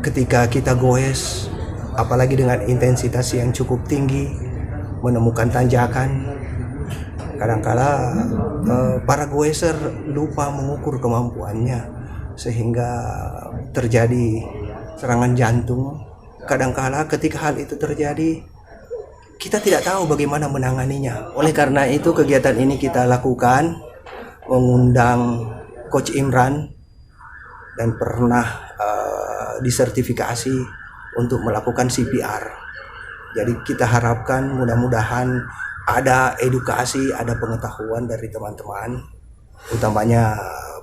ketika kita goes, apalagi dengan intensitas yang cukup tinggi, menemukan tanjakan, kadangkala para goeser lupa mengukur kemampuannya sehingga terjadi serangan jantung. Kadangkala ketika hal itu terjadi, kita tidak tahu bagaimana menanganinya. Oleh karena itu kegiatan ini kita lakukan, mengundang Coach Imran dan pernah disertifikasi untuk melakukan CPR. Jadi kita harapkan mudah-mudahan ada edukasi, ada pengetahuan dari teman-teman, utamanya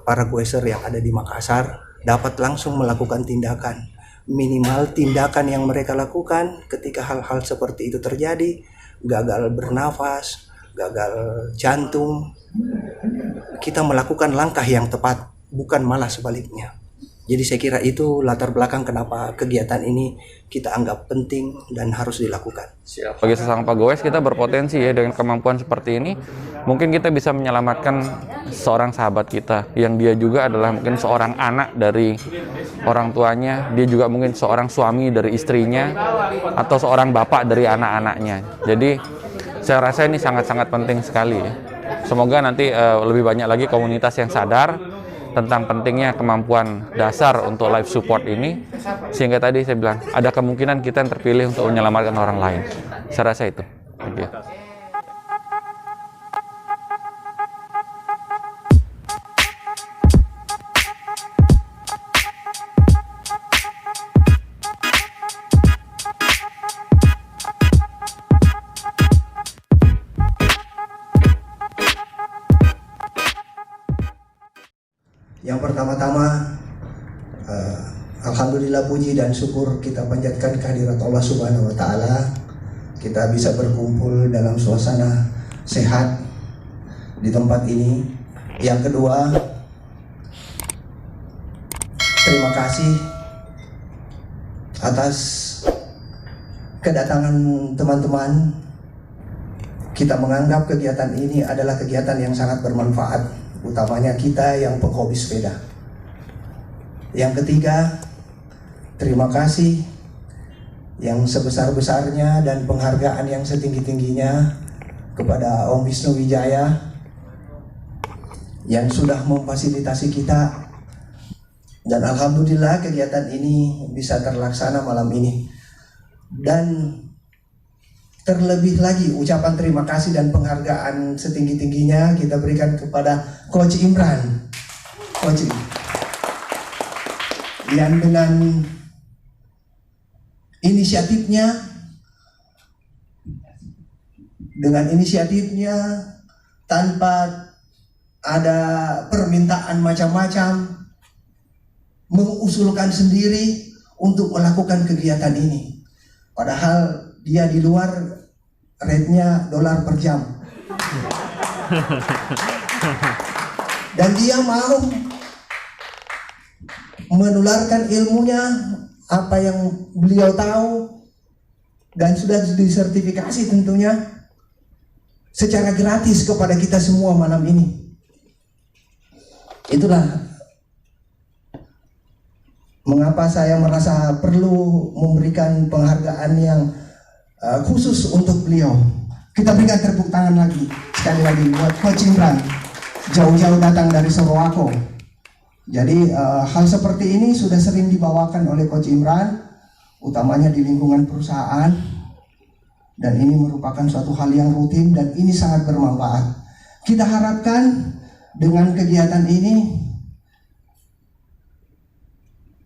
para goeser yang ada di Makassar, dapat langsung melakukan tindakan. Minimal tindakan yang mereka lakukan ketika hal-hal seperti itu terjadi, gagal bernafas, gagal jantung, kita melakukan langkah yang tepat, bukan malah sebaliknya. Jadi saya kira itu latar belakang kenapa kegiatan ini kita anggap penting dan harus dilakukan. Siap. Bagi sesama pegawai kita berpotensi ya dengan kemampuan seperti ini, mungkin kita bisa menyelamatkan seorang sahabat kita yang dia juga adalah mungkin seorang anak dari orang tuanya, dia juga mungkin seorang suami dari istrinya atau seorang bapak dari anak-anaknya. Jadi saya rasa ini sangat-sangat penting sekali ya. Semoga nanti lebih banyak lagi komunitas yang sadar tentang pentingnya kemampuan dasar untuk life support ini, sehingga tadi saya bilang ada kemungkinan kita yang terpilih untuk menyelamatkan orang lain. Saya rasa itu. Thank you. Yang pertama-tama, alhamdulillah puji dan syukur kita panjatkan kehadirat Allah Subhanahu wa taala. Kita bisa berkumpul dalam suasana sehat di tempat ini. Yang kedua, terima kasih atas kedatangan teman-teman. Kita menganggap kegiatan ini adalah kegiatan yang sangat bermanfaat, utamanya kita yang penghobi sepeda. Yang ketiga, terima kasih yang sebesar-besarnya dan penghargaan yang setinggi-tingginya kepada Om Wisnu Wijaya yang sudah memfasilitasi kita, dan alhamdulillah kegiatan ini bisa terlaksana malam ini. Dan terlebih lagi ucapan terima kasih dan penghargaan setinggi-tingginya kita berikan kepada Coach Imran. Coach yang dengan inisiatifnya tanpa ada permintaan macam-macam, mengusulkan sendiri untuk melakukan kegiatan ini. Padahal dia di luar rate-nya $1 per jam. Dan dia mau menularkan ilmunya, apa yang beliau tahu, dan sudah disertifikasi tentunya secara gratis kepada kita semua malam ini. Itulah mengapa saya merasa perlu memberikan penghargaan yang khusus untuk beliau. Kita berikan tepuk tangan lagi sekali lagi buat Coach Imran, jauh-jauh datang dari Sorowako. Jadi hal seperti ini sudah sering dibawakan oleh Coach Imran, utamanya di lingkungan perusahaan, dan ini merupakan suatu hal yang rutin dan ini sangat bermanfaat. Kita harapkan dengan kegiatan ini,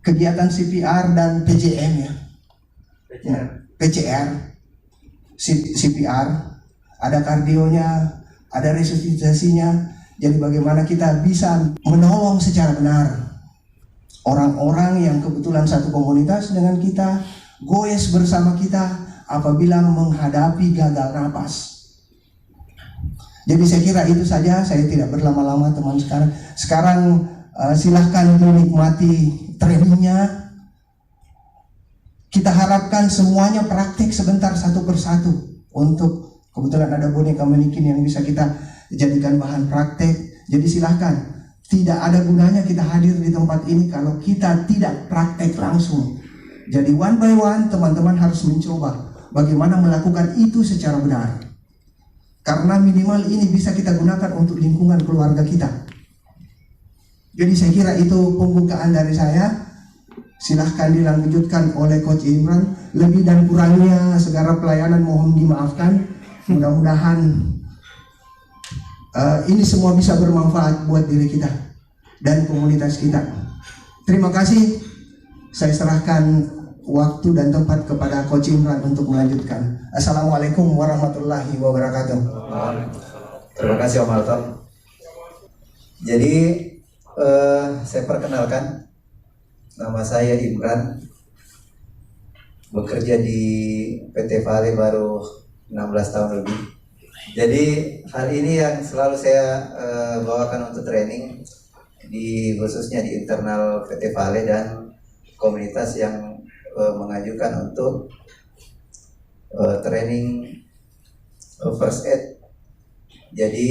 kegiatan CPR dan PJM ya, CPR, ada kardionya, ada resusitasinya. Jadi bagaimana kita bisa menolong secara benar orang-orang yang kebetulan satu komunitas dengan kita, goes bersama kita apabila menghadapi gagal napas. Jadi saya kira itu saja, saya tidak berlama-lama teman sekarang. Sekarang silahkan menikmati trainingnya. Kita harapkan semuanya praktik sebentar satu persatu. Untuk kebetulan ada boneka manikin yang bisa kita jadikan bahan praktek. Jadi silahkan. Tidak ada gunanya kita hadir di tempat ini kalau kita tidak praktek langsung. Jadi one by one teman-teman harus mencoba bagaimana melakukan itu secara benar. Karena minimal ini bisa kita gunakan untuk lingkungan keluarga kita. Jadi saya kira itu pembukaan dari saya. Silahkan dilanjutkan oleh Coach Imran. Lebih dan kurangnya segala pelayanan mohon dimaafkan. Mudah-mudahan ini semua bisa bermanfaat buat diri kita dan komunitas kita. Terima kasih. Saya serahkan waktu dan tempat kepada Coach Imran untuk melanjutkan. Assalamualaikum warahmatullahi wabarakatuh. Terima kasih Om Alton. Jadi saya perkenalkan, nama saya Imran, bekerja di PT Vale baru 16 tahun lebih. Jadi hal ini yang selalu saya bawakan untuk training khususnya di internal PT Vale dan komunitas yang mengajukan untuk training first aid. Jadi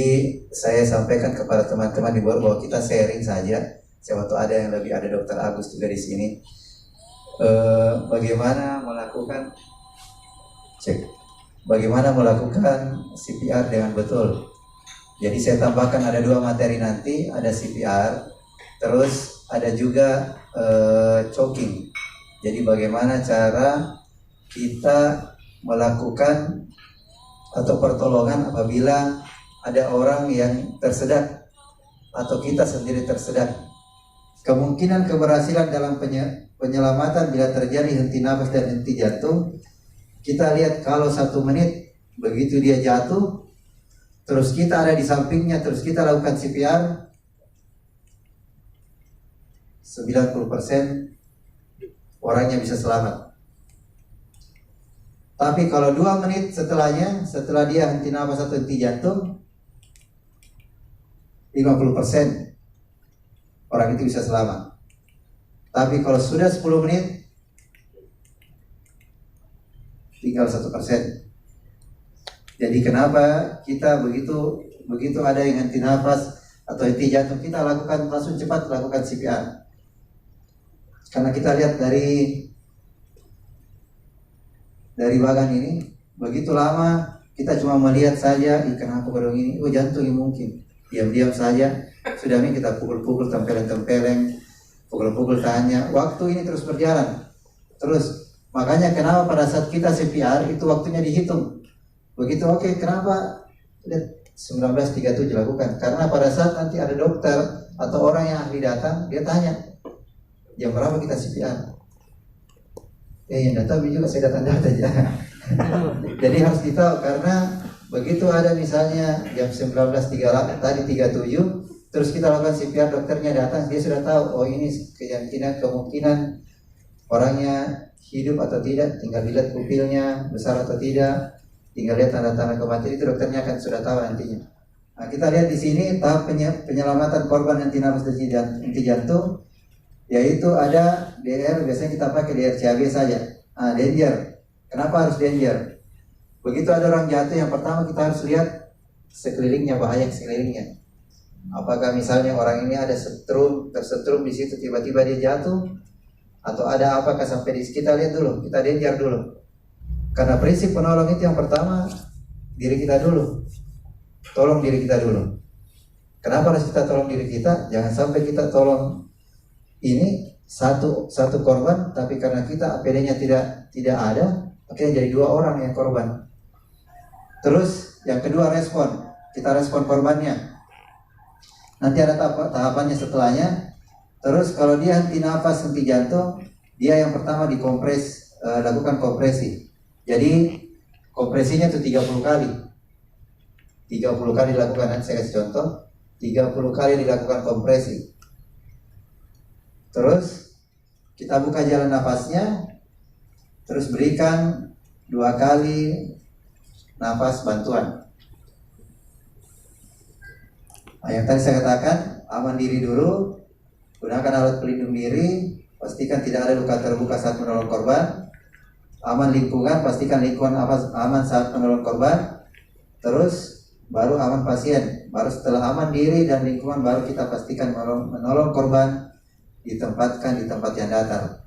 saya sampaikan kepada teman-teman di bawah bahwa kita sharing saja. Siapa tahu ada yang lebih, ada Dokter Agus juga di sini. Bagaimana melakukan CPR dengan betul. Jadi saya tambahkan ada 2 materi nanti, ada CPR, terus ada juga choking. Jadi bagaimana cara kita melakukan atau pertolongan apabila ada orang yang tersedak atau kita sendiri tersedak. Kemungkinan keberhasilan dalam penyelamatan bila terjadi henti nafas dan henti jantung, kita lihat kalau 1 menit begitu dia jatuh, terus kita ada di sampingnya, terus kita lakukan CPR, 90% orangnya bisa selamat. Tapi kalau 2 menit setelahnya, setelah dia henti nafas atau henti jantung, 50% orang itu bisa selamat. Tapi kalau sudah 10 menit, tinggal 1%. Jadi kenapa kita begitu ada yang henti nafas atau henti jantung, kita lakukan langsung cepat lakukan CPR. Karena kita lihat dari bagan ini begitu lama, kita cuma melihat saja, kenapa gedung ini, jantungnya mungkin. Diam-diam saja, sudah ini kita pukul-pukul, tempeleng-tempeleng, pukul-pukul tangannya. Waktu ini terus berjalan. Terus, makanya kenapa pada saat kita CPR itu waktunya dihitung. Begitu oke, kenapa 19.37 lakukan? Karena pada saat nanti ada dokter atau orang yang ahli datang, dia tanya, jam berapa kita CPR? Yang datang juga saya datang-datang aja. Jadi harus ditahu, karena begitu ada misalnya jam 19.38 tadi 37, terus kita lakukan CPR, dokternya datang, dia sudah tahu, ini kemungkinan orangnya hidup atau tidak, tinggal dilihat pupilnya besar atau tidak, tinggal lihat tanda-tanda kematian, itu dokternya akan sudah tahu nantinya. Nah, kita lihat di sini tahap penyelamatan korban henti nafas dan henti jantung, yaitu ada DR, biasanya kita pakai DR CAB saja. Danger. Kenapa harus danger? Begitu ada orang jatuh, yang pertama kita harus lihat sekelilingnya, bahaya sekelilingnya. Apakah misalnya orang ini ada tersetrum di situ, tiba-tiba dia jatuh, atau ada apakah sampai di kita lihat dulu, kita danger dulu. Karena prinsip penolong itu yang pertama diri kita dulu, tolong diri kita dulu. Kenapa harus kita tolong diri kita? Jangan sampai kita tolong ini satu korban, tapi karena kita APD-nya tidak ada, akhirnya jadi 2 orang yang korban. Terus yang kedua kita respon korbannya. Nanti ada tahapannya setelahnya. Terus kalau dia henti nafas, henti jantung, dia yang pertama dikompres, lakukan kompresi. Jadi kompresinya itu 30 kali. 30 kali dilakukan, nanti saya kasih contoh. 30 kali dilakukan kompresi. Terus kita buka jalan nafasnya, terus berikan 2 kali nafas bantuan. Nah, yang tadi saya katakan, aman diri dulu, gunakan alat pelindung diri, pastikan tidak ada luka terbuka saat menolong korban. Aman lingkungan, pastikan lingkungan aman saat menolong korban. Terus baru aman pasien. Baru setelah aman diri dan lingkungan, baru kita pastikan menolong korban, ditempatkan di tempat yang datar.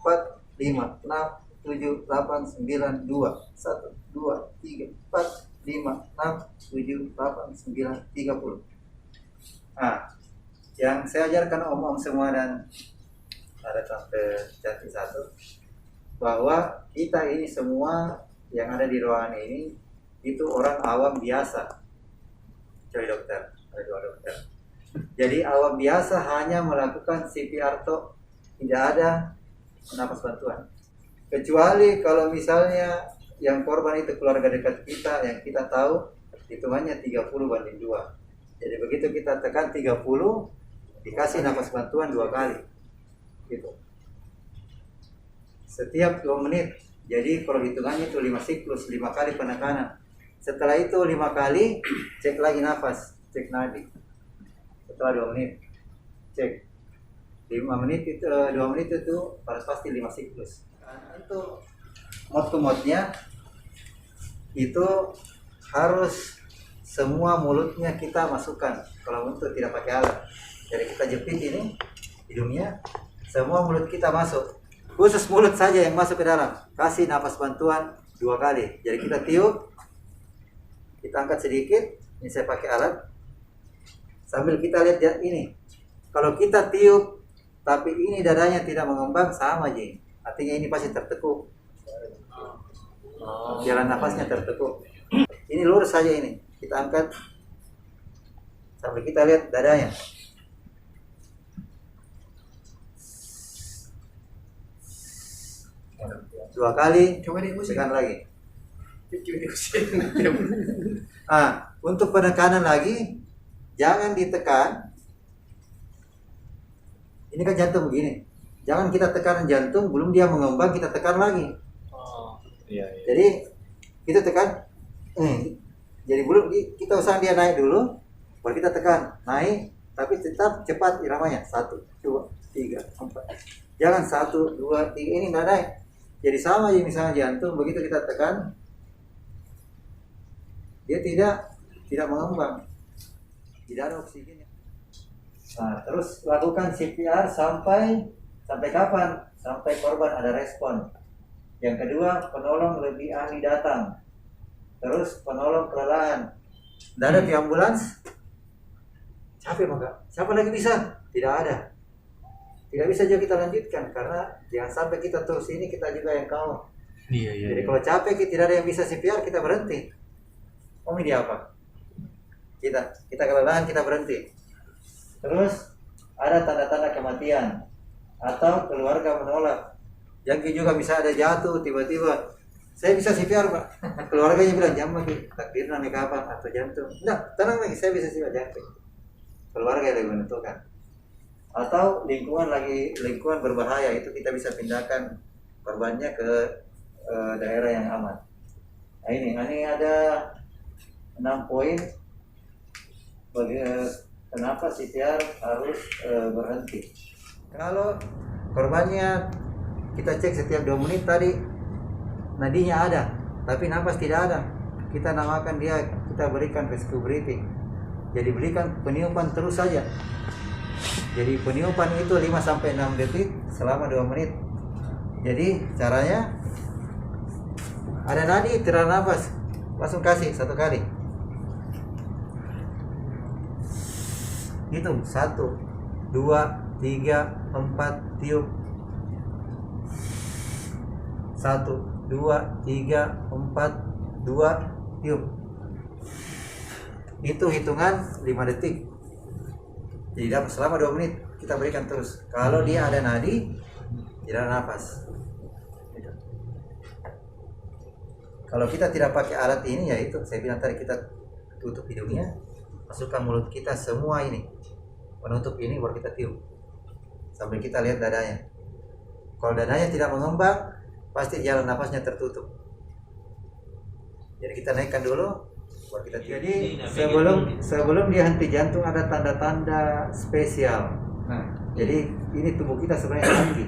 4, 5, 6, 7, 8, 9, 2, 1, 2, 3, 4, 5, 6, 7, 8, 9, 30. Nah, yang saya ajarkan om-om semua dan ada sampai cantik satu, bahwa kita ini semua yang ada di ruangan ini itu orang awam biasa. Coy dokter, ada 2 dokter. Jadi awam biasa hanya melakukan CPR toh, tidak ada nafas bantuan. Kecuali kalau misalnya yang korban itu keluarga dekat kita yang kita tahu hitungannya 30/2. Jadi begitu kita tekan 30 dikasih nafas bantuan 2 kali. Gitu. Setiap 2 menit. Jadi kalau hitungannya itu 5 siklus, 5 kali penekanan. Setelah itu 5 kali cek lagi nafas, cek nadi. Setelah 2 menit cek 5 menit itu 2 menit itu harus pasti 5 siklus. Itu mod ke modnya itu harus semua mulutnya kita masukkan kalau untuk tidak pakai alat. Jadi kita jepit ini hidungnya, semua mulut kita masuk, khusus mulut saja yang masuk ke dalam, kasih nafas bantuan 2 kali. Jadi kita tiup, kita angkat sedikit, ini saya pakai alat sambil kita lihat ini. Kalau kita tiup tapi ini dadanya tidak mengembang, sama aja, artinya ini pasti tertekuk, jalan nafasnya tertekuk. Ini lurus saja ini. Kita angkat sampai kita lihat dadanya. Dua kali, Coba diusir. tekan lagi. Untuk penekanan lagi, jangan ditekan. Ini kan jantung begini. Jangan kita tekan jantung, belum dia mengembang kita tekan lagi. Iya. Jadi kita tekan. Jadi belum kita usahakan dia naik dulu, baru kita tekan naik, tapi tetap cepat iramanya. 1, 2, 3, 4. Jangan 1, 2, 3 ini nggak naik. Jadi sama ya misalnya jantung, begitu kita tekan, dia tidak mengembang, tidak ada oksigennya. Nah, terus lakukan CPR sampai kapan? Sampai korban ada respon. Yang kedua, penolong lebih ahli datang. Terus penolong kelelahan. Tidak ada di ambulans, capek maka. Siapa lagi bisa? Tidak ada. Tidak bisa juga kita lanjutkan karena jangan sampai kita terus ini kita juga yang kalah. Iya. Jadi kalau capek tidak ada yang bisa CPR kita berhenti. Ini apa? Kita kelelahan kita berhenti. Terus ada tanda-tanda kematian atau keluarga menolak. Yang juga bisa ada jatuh tiba-tiba. Saya bisa CPR Pak. Keluarganya bilang jangan lagi takdirnya nih kapan atau jantung. Enggak, tenang lagi saya bisa CPR jantung. Keluarga yang menentukan. Atau lingkungan berbahaya itu kita bisa pindahkan korbannya ke daerah yang aman. Nah ini ada 6 poin kenapa CPR harus berhenti. Kalau korbannya kita cek setiap 2 menit tadi nadinya ada, tapi napas tidak ada. Kita namakan dia, kita berikan rescue breathing. Jadi berikan peniupan terus saja. Jadi peniupan itu 5-6 detik selama 2 menit. Jadi caranya ada nadi tidak nafas, langsung kasih 1 kali. Hitung 1, 2, 3, 4 tiup. 1, 2, 3, 4, 2 tiup. Itu hitungan 5 detik. Jadi selama 2 menit kita berikan terus. Kalau dia ada nadi, tidak ada nafas. Kalau kita tidak pakai alat ini, ya itu saya bilang tadi, kita tutup hidungnya, masukkan mulut kita semua ini, menutup ini baru kita tiup sampai kita lihat dadanya. Kalau dadanya tidak mengembang, pasti jalan nafasnya tertutup. Jadi kita naikkan dulu. Jadi sebelum dia henti jantung ada tanda-tanda spesial. Nah, jadi ini tubuh kita sebenarnya canggih.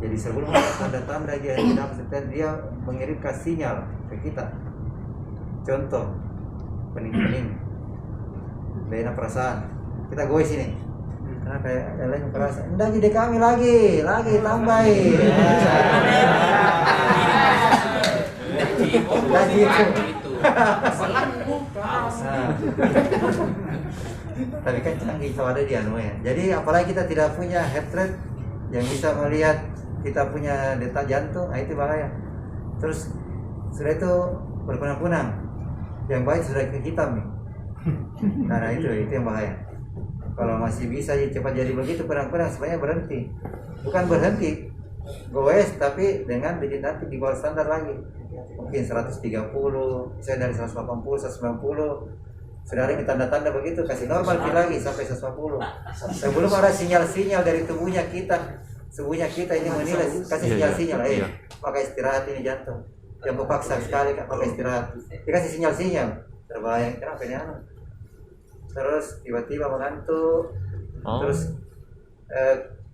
Jadi sebelum ada tanda-tanda dia henti nafas, dia mengirimkan sinyal ke kita. Contoh, pening-pening, beda perasaan. Kita goes ini. Karena kayak lain perasaan. Enggak jadi kami lagi tambahin. Tapi kan canggih kalau ada di ya. Jadi apalagi kita tidak punya heart rate yang bisa melihat kita punya detak jantung, nah itu bahaya. Terus sudah itu berpunang-punang, yang baik sudah ke hitam nih. Nah itu yang bahaya. Kalau masih bisa cepat jadi begitu punang-punang, sebenarnya berhenti. Bukan berhenti, goes, tapi dengan digit nanti di bawah standar lagi. Mungkin 130, misalnya dari 180, 190. Sudah ada tanda-tanda begitu, kasih normal lagi sampai 140. Sebelum ada sinyal-sinyal dari tubuhnya kita ini menilai, kasih sinyal-sinyal, pakai istirahat ini jantung. Yang paksa sekali kan pakai istirahat. Dikasih sinyal-sinyal, terbayang kenapa ini anu. Terus tiba-tiba mengantuk. Terus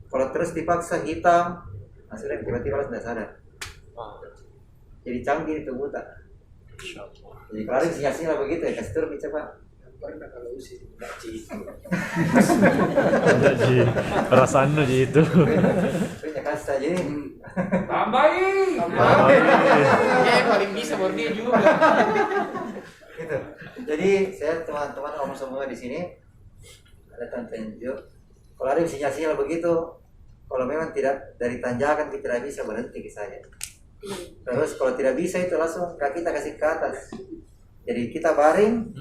kalau terus dipaksa hitam, sudah tiba-tiba sudah sadar. Jadi canggih itu buta. Jadi kalau ada sinyal-sinyal begitu ya kasih turun cepat. Pernah kalau usia gaji. Jadi perasaan itu. Punya kasih saja. Tambahin. Paling bisa baru dia juga. Gitu. Jadi saya teman-teman om semua di sini ada Tante Jo. Kalau ada sinyal-sinyal begitu, kalau memang tidak dari tanjakan kita tidak bisa berhenti ke saya. Terus kalau tidak bisa itu langsung kaki kita kasih ke atas. Jadi kita baring,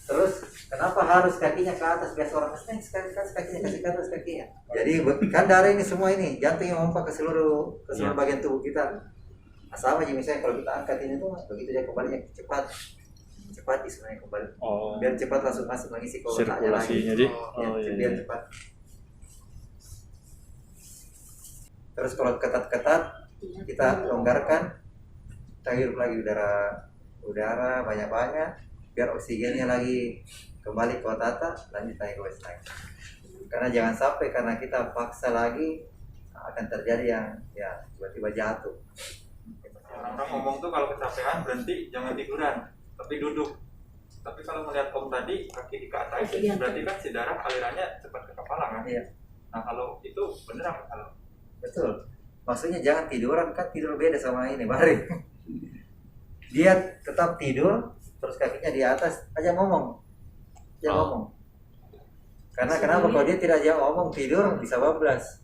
terus kenapa harus kakinya ke atas? Biasa orang kakinya kasih ke atas kakinya. Jadi kan darah ini semua ini, jantung yang memompa ke seluruh bagian tubuh kita. Nah, sama aja misalnya kalau kita angkat ini tuh, begitu dia kembalinya cepat sebenarnya kembali. Biar cepat langsung masuk mengisi ke otaknya lagi. Biar cepat. Terus kalau ketat-ketat, kita longgarkan, kita hirup lagi udara banyak-banyak, biar oksigennya lagi kembali ke otak, lanjut lagi ke waistline. Karena jangan sampai karena kita paksa lagi akan terjadi yang ya tiba-tiba jatuh. Orang ngomong tuh kalau kecapean berhenti, jangan tiduran, tapi duduk. Tapi kalau melihat Om tadi kaki di ke atas, berarti kan si darah alirannya cepat ke kepala kan? Iya. Nah kalau itu beneran kalau Betul. Maksudnya jangan tiduran, kan tidur beda sama ini baring. Dia tetap tidur, terus kakinya di atas, aja ngomong. Karena kenapa kalau dia tidak aja ngomong tidur bisa bablas.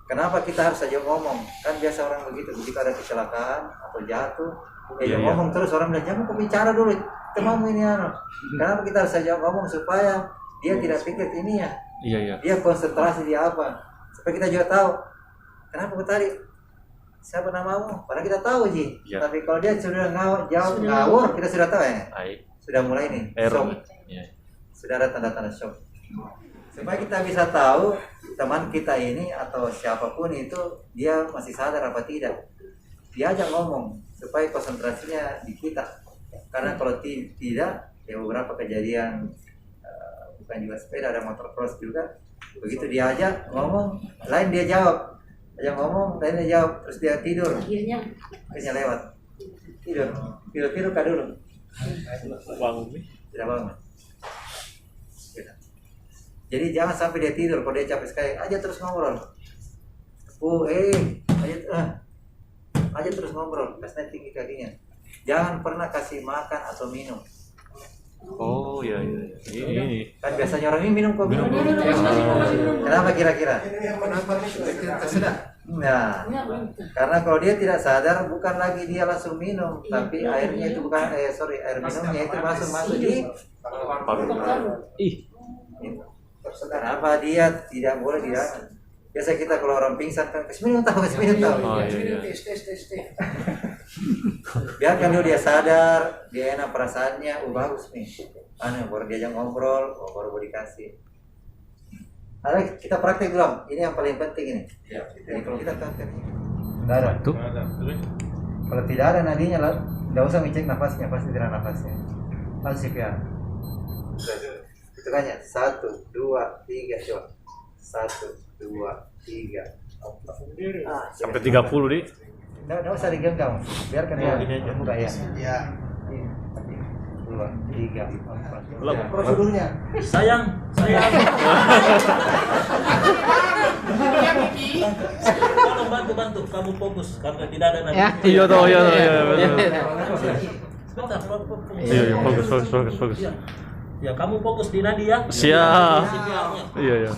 Kenapa kita harus aja ngomong? Kan biasa orang begitu, ketika ada kecelakaan atau jatuh, dia ngomong terus orang bilang jangan kau bicara dulu, temamu ini Kenapa kita harus aja ngomong supaya dia tidak pikir ini ya? Dia konsentrasi di apa? Supaya kita juga tahu. Kenapa kau tadi? Siapa namamu? Padahal kita tahu Ji. Tapi kalau dia sudah jawab ngawur, kita sudah tahu ya. Sudah mulai nih. Shock. Sudah ada tanda-tanda shock. Supaya kita bisa tahu teman kita ini atau siapapun itu dia masih sadar apa tidak. Dia aja ngomong supaya konsentrasinya di kita. Karena kalau tidak, ya beberapa kejadian bukan juga sepeda, ada motor cross juga. Begitu dia aja ngomong, lain dia jawab. Aja ngomong, lain dia jawab, terus dia tidur. Akhirnya lewat. Tidur kah dulu? Bangun nih. Tidak bangun. Jadi jangan sampai dia tidur, kalau dia capek sekali, aja terus ngobrol. Aja terus ngobrol, kasih tinggi kakinya. Jangan pernah kasih makan atau minum. Oh iya. Ini. Kan biasanya orang ini minum kok minum. Kenapa kira-kira? Nah, karena kalau dia tidak sadar, bukan lagi dia langsung minum, tapi airnya itu bukan air minumnya itu masuk di paru-paru. Kenapa dia tidak boleh diangan? Biasa kita kalau orang pingsan kan kasih minum tahu. Biarkan dulu dia sadar, dia enak perasaannya, bagus nih. Baru diajak ngobrol, baru dikasih. Ada kita praktek belum? Ini yang paling penting ini. Jadi kalau kita praktek, nggak ada. Kalau tidak ada nadinya lah, nggak usah ngecek nafasnya, pasti tidak nafasnya. Langsung ya. Hitungannya 1, 2, 3 coba. 1, 2, 3, 4. Sampai 30 di. Nggak usah digenggam, biarkan dia buka ya. 2, 3, 4. Prosedurnya. Sayang. Tolong bantu, kamu fokus karena tidak ada nanti. Iya. Sebentar, fokus. Iya, fokus. Ya, kamu fokus di Nadi ya. Siap. CPR-nya. Iya.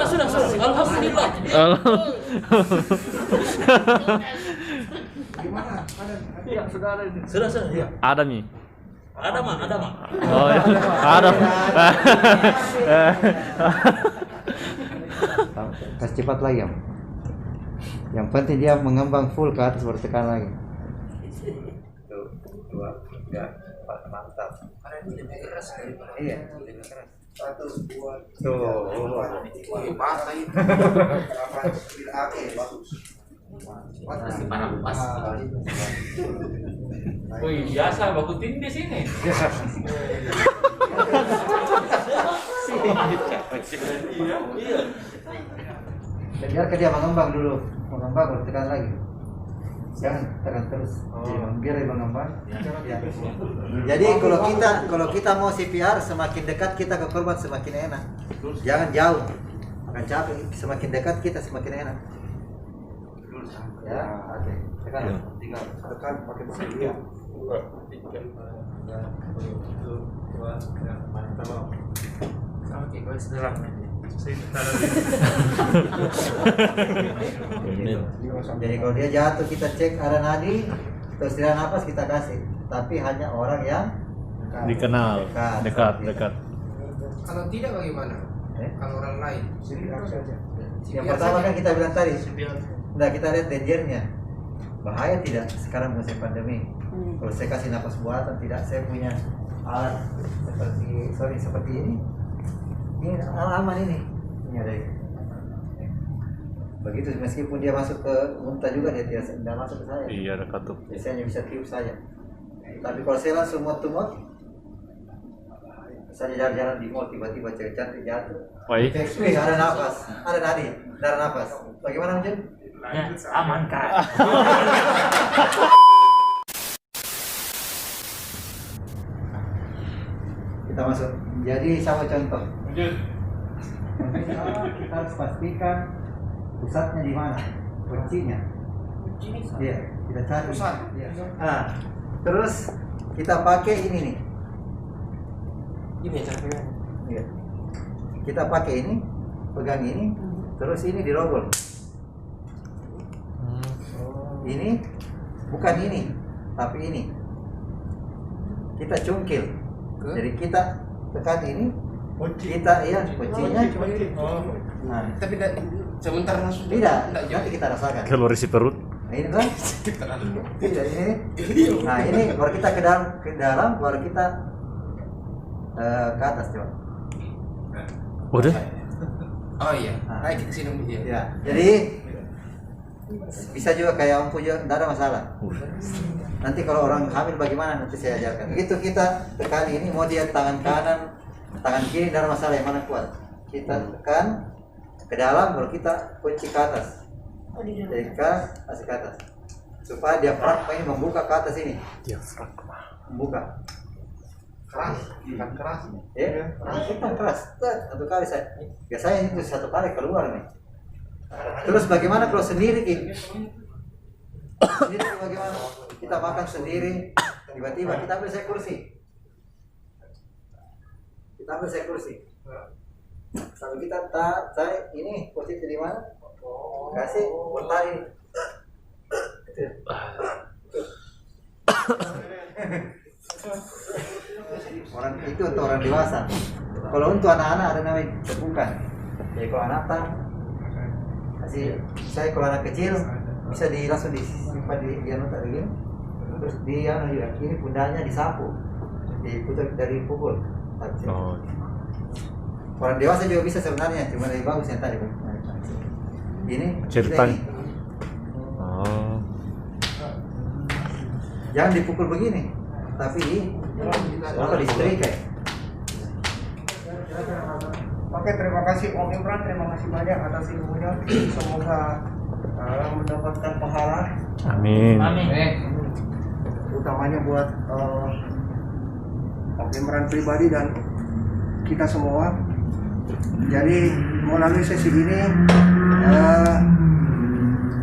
Sudah. Alhamdulillah. Sudah. Ya. Ada nih. Ada mah. Oh ya. Ada. Kasih cepat lagi Om. Yang penting dia mengembang full ke atas, baru tekan lagi. 2, 3, 4, mantap. Iya. 1, 2, 3. Wih, biasa baku tinggi di sini. Iya. Biarkan dia mengembang dulu, baru tekan lagi. Jangan tekan terus. Biar dia mengembang. Ya. Jadi kalau kita mau CPR, semakin dekat kita ke korban semakin enak. Jangan jauh. Akan capek. Semakin dekat kita semakin enak. Ya, oke. Tekan pakai mesin dia. Mantap. Oke, Jadi kalau dia jatuh kita cek ada nadi, terus dia napas kita kasih. Tapi hanya orang yang Dikenal. Dekat. Kalau tidak bagaimana? Kalau orang lain. Yang pertama kan kita bilang tadi, nah kita lihat dangernya, bahaya tidak sekarang musim pandemi. Kalau saya kasih napas buatan tidak, saya punya alat seperti ini aman ini ada. Begitu meskipun dia masuk ke muntah juga dia tidak masuk ke saya. Iya, dekat tuh. Biasanya bisa tiup saya. Tapi kalau saya langsung mot-mot, saya jalan-jalan di mall tiba-tiba cewek cantik jatuh. Baik. Ada nafas, ada nadi, ada nafas. Bagaimana Mungkin? Ya, aman kak. Kita masuk. Jadi sama contoh. Kita harus pastikan pusatnya di mana, kuncinya. Iya, kita cari. Iya. Nah, terus kita pakai ini nih. Ini cara pegang. Iya. Kita pakai ini, pegang ini, terus ini dirobol. Ini bukan ini, tapi ini. Kita cungkil. Jadi kita tekan ini, kita kuncinya. Nah, Tapi sebentar langsung. tidak, nanti kita rasakan. Kalau isi perut. Nah, ini kan? Tidak ini. Nah, ini baru kita ke dalam, baru kita ke atas coba. Udah? Oh iya. Naik ke sini dia. Ya, jadi bisa juga kayak ampuh juga, tidak ada masalah. Nanti kalau orang hamil bagaimana nanti saya ajarkan. Begitu kita tekan ini, mau dia tangan kanan, tangan kiri, tidak ada masalah yang mana kuat. Kita tekan ke dalam, baru kita kunci ke atas. Jadi kasih ke atas, supaya diafragma ini membuka ke atas ini. Membuka. Keras, bukan keras. Ya, keras. Satu kali saya. Biasanya itu satu kali keluar nih. Terus bagaimana kalau sendiri ini? Sendiri bagaimana? Kita makan sendiri, tiba-tiba kita ambil saya kursi. Sampai kita saya ini posisi di mana? Kasih bertarik. Orang itu untuk orang dewasa. Kalau untuk anak-anak ada namanya tepukan. Jadi kalau anak kasih saya, kalau anak kecil bisa langsung disimpan di nota begini. Terus dia ini pundaknya disapu, diputar dari pukul. Oh. Orang dewasa juga bisa sebenarnya, cuma lebih bagus yang tadi. Ini Cerita. ini. Oh. Jangan dipukul begini, tapi di setrika. Oke, terima kasih Om Imran, terima kasih banyak atas ilmunya. Semoga mendapatkan pahala. Amin. Utamanya buat Om Imran pribadi dan kita semua. Jadi melalui sesi ini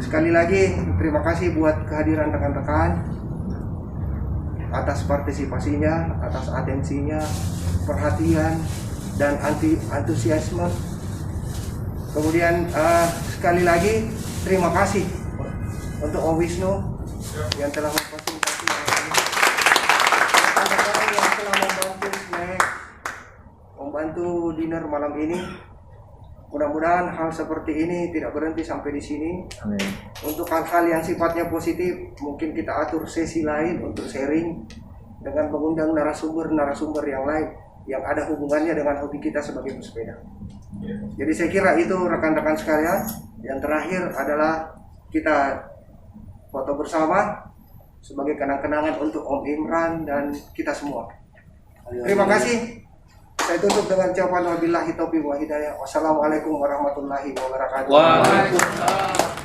sekali lagi terima kasih buat kehadiran rekan-rekan atas partisipasinya, atas atensinya, perhatian dan antusiasme. Kemudian sekali lagi terima kasih untuk Om Wisnu yang telah memfasilitasi rekan-rekan yang telah membantu snack, membantu dinner malam ini. Mudah-mudahan hal seperti ini tidak berhenti sampai di sini. Amin. Untuk hal-hal yang sifatnya positif, mungkin kita atur sesi lain untuk sharing dengan mengundang narasumber yang lain yang ada hubungannya dengan hobi kita sebagai pesepeda. Jadi saya kira itu rekan-rekan sekalian. Yang terakhir adalah kita foto bersama sebagai kenang-kenangan untuk Om Imran dan kita semua. Terima kasih. Saya tutup dengan ucapan wabillahi taufiq wa hidayah. Wassalamualaikum warahmatullahi wabarakatuh. Waalaikumsalam.